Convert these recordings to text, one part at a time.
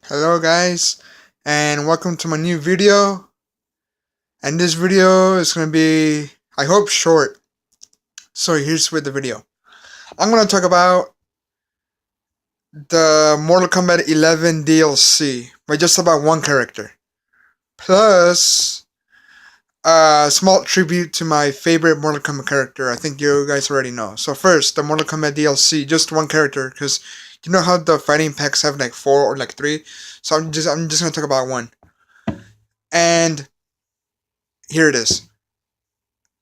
Hello guys, and welcome to my new video. And this video is going to be, I hope, short. So here's with the video. I'm going to talk about the Mortal Kombat 11 DLC, but just about one character. Plus, a small tribute to my favorite Mortal Kombat character. I think you guys already know. So first, the Mortal Kombat DLC, just one character, because you know how the fighting packs have like 4 or like 3. So I'm just going to talk about one. And here it is.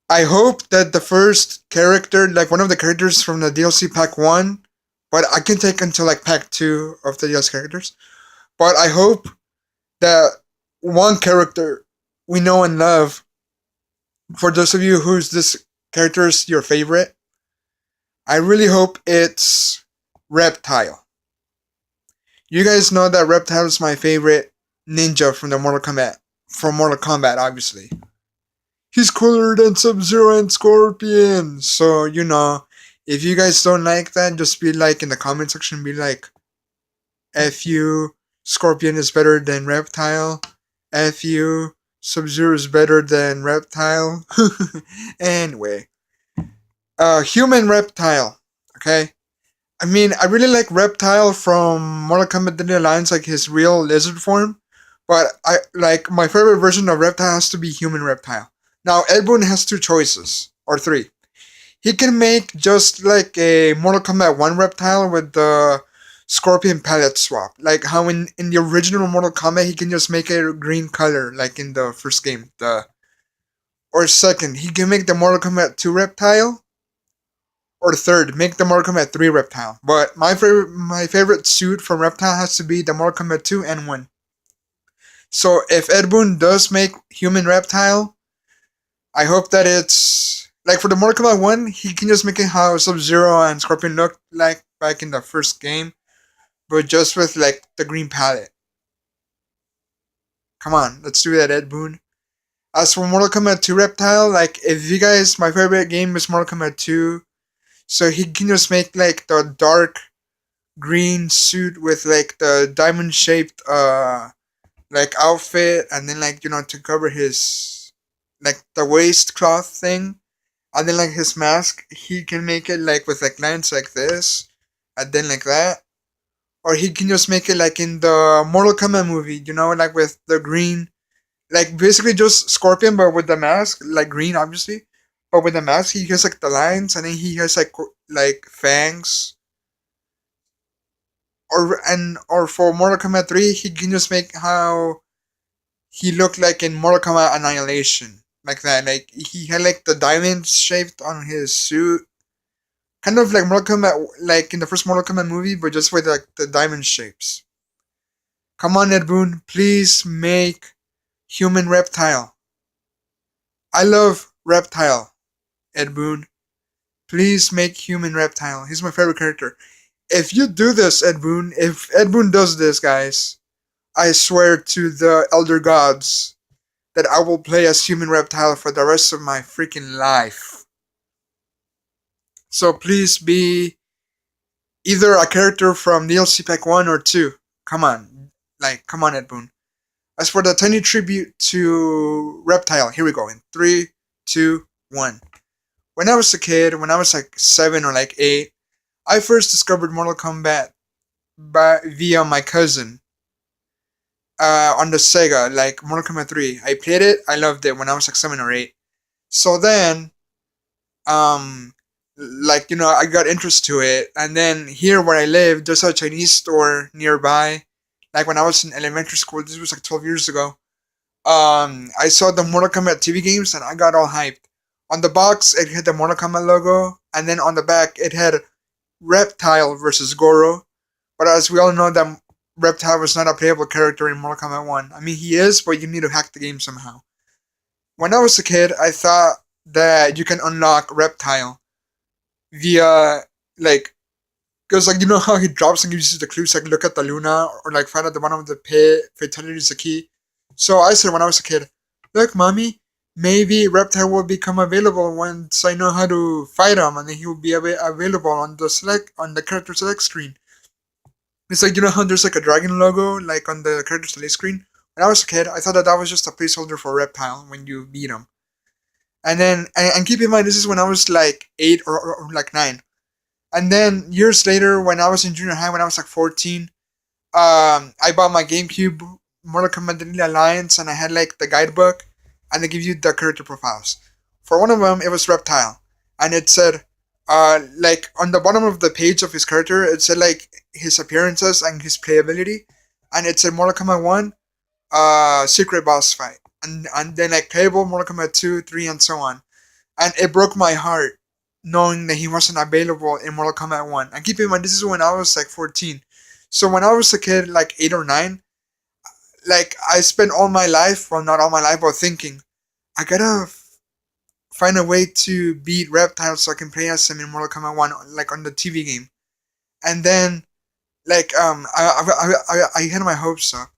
I hope that the first character, like one of the characters from the DLC Pack 1, but I can take until like Pack 2 of the DLC characters. But I hope that one character we know and love, for those of you whose this character is your favorite, I really hope it's Reptile. You guys know that Reptile is my favorite ninja from Mortal Kombat, obviously. He's cooler than Sub-Zero and Scorpion. So, if you guys don't like that, just be like in the comment section, be like, F you, Scorpion is better than Reptile. F you, Sub-Zero is better than Reptile. Anyway. Human Reptile. Okay? I mean, I really like Reptile from Mortal Kombat Deadly Alliance, like his real lizard form. But my favorite version of Reptile has to be Human Reptile. Now, Ed Boon has 2 choices, or 3. He can make just like a Mortal Kombat 1 Reptile with the Scorpion palette swap. Like how in the original Mortal Kombat, he can just make it a green color, like in the first game. Or second, he can make the Mortal Kombat 2 Reptile. Or third, make the Mortal Kombat 3 Reptile. But my favorite suit from Reptile has to be the Mortal Kombat 2 and 1. So if Ed Boon does make Human Reptile, I hope that it's like for the Mortal Kombat 1, he can just make it how Sub-Zero and Scorpion looked like back in the first game, but just with like the green palette. Come on, let's do that, Ed Boon. As for Mortal Kombat 2 Reptile, like if you guys, my favorite game is Mortal Kombat 2, so he can just make like the dark green suit with like the diamond shaped like outfit, and then like to cover his like the waistcloth thing, and then like his mask, he can make it like with like lines like this, and then like that, or he can just make it like in the Mortal Kombat movie, like with the green, like basically just Scorpion but with the mask, like green obviously, but with the mask he has like the lines, and then he has like fangs. Or for Mortal Kombat 3, he can just make how he looked like in Mortal Kombat Annihilation. Like that. Like he had like the diamonds shaped on his suit. Kind of like Mortal Kombat, like in the first Mortal Kombat movie, but just with like the diamond shapes. Come on, Ed Boon, please make Human Reptile. I love Reptile, Ed Boon. Please make Human Reptile. He's my favorite character. If you do this, Ed Boon, if Ed Boon does this, guys, I swear to the Elder Gods that I will play as Human Reptile for the rest of my freaking life. So please be either a character from DLC Pack 1 or 2. Come on. Come on, Ed Boon. As for the tiny tribute to Reptile, here we go. In 3, 2, 1. When I was a kid, when I was like 7 or like 8, I first discovered Mortal Kombat via my cousin. On the Sega, like Mortal Kombat 3. I played it, I loved it when I was like 7 or 8. So then, I got interest to it, and then here where I live, there's a Chinese store nearby. Like when I was in elementary school, this was like 12 years ago. I saw the Mortal Kombat TV games, and I got all hyped. On the box, it had the Mortal Kombat logo, and then on the back, it had Reptile versus Goro. But as we all know, that Reptile was not a playable character in Mortal Kombat 1. I mean, he is, but you need to hack the game somehow. When I was a kid, I thought that you can unlock Reptile via, because, how he drops and gives you the clues, like, look at the Luna, or, find at the bottom of the pit, fatality is the key. So I said when I was a kid, look, mommy, maybe Reptile will become available once I know how to fight him, and then he will be available on the character select screen. It's like, you know how there's like a dragon logo like on the character's delay screen? When I was a kid, I thought that that was just a placeholder for Reptile when you beat him. And then, and keep in mind, this is when I was like 8 or like 9. And then years later, when I was in junior high, when I was like 14, I bought my GameCube Mortal Kombat The Elite Alliance, and I had like the guidebook, and they give you the character profiles. For one of them, it was Reptile, and it said, like on the bottom of the page of his character, it said like his appearances and his playability, and it said Mortal Kombat 1, secret boss fight, and then like playable Mortal Kombat 2, 3, and so on. And it broke my heart knowing that he wasn't available in Mortal Kombat 1. And keep in mind, this is when I was like 14. So when I was a kid, like 8 or 9, like I spent all my life, well, not all my life, but thinking, I gotta find a way to beat Reptile so I can play as him in Mortal Kombat 1, like on the TV game. And then, like, I had my hopes up.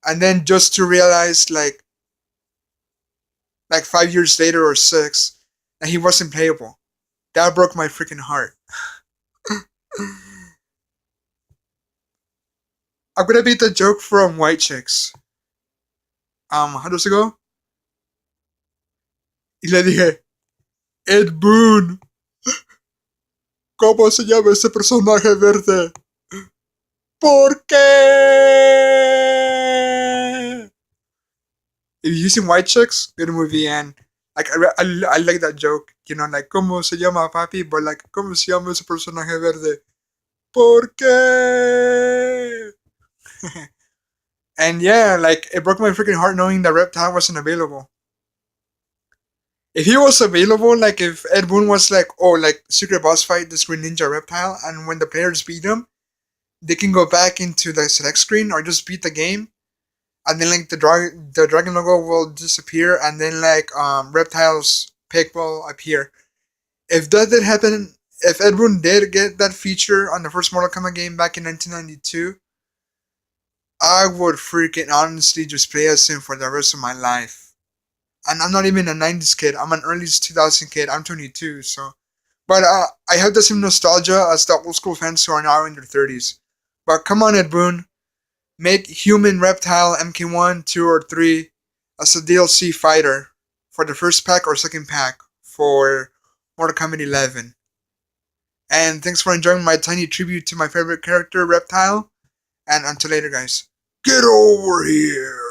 And then just to realize, like 5 years later or 6, that he wasn't playable. That broke my freaking heart. I'm gonna beat the joke from White Chicks. How does it go? Y le dije, Ed Boon, ¿cómo se llama ese personaje verde? ¿Por qué? If you've seen White Chicks, good movie, and like I like that joke, you know, like ¿cómo se llama papi? But like ¿cómo se llama ese personaje verde? ¿Por qué? And yeah, like it broke my freaking heart knowing that Reptile wasn't available. If he was available, like if Ed Boon was like, oh, like secret boss fight this Green Ninja Reptile, and when the players beat him, they can go back into the select screen or just beat the game, and then like the dragon logo will disappear, and then like Reptile's pick will appear. If that did happen, if Ed Boon did get that feature on the first Mortal Kombat game back in 1992, I would freaking honestly just play as him for the rest of my life. And I'm not even a 90s kid. I'm an early 2000 kid. I'm 22, so. But I have the same nostalgia as the old school fans who are now in their 30s. But come on, Ed Boon. Make Human Reptile MK1, 2, or 3 as a DLC fighter for the first pack or second pack for Mortal Kombat 11. And thanks for enjoying my tiny tribute to my favorite character, Reptile. And until later, guys. Get over here!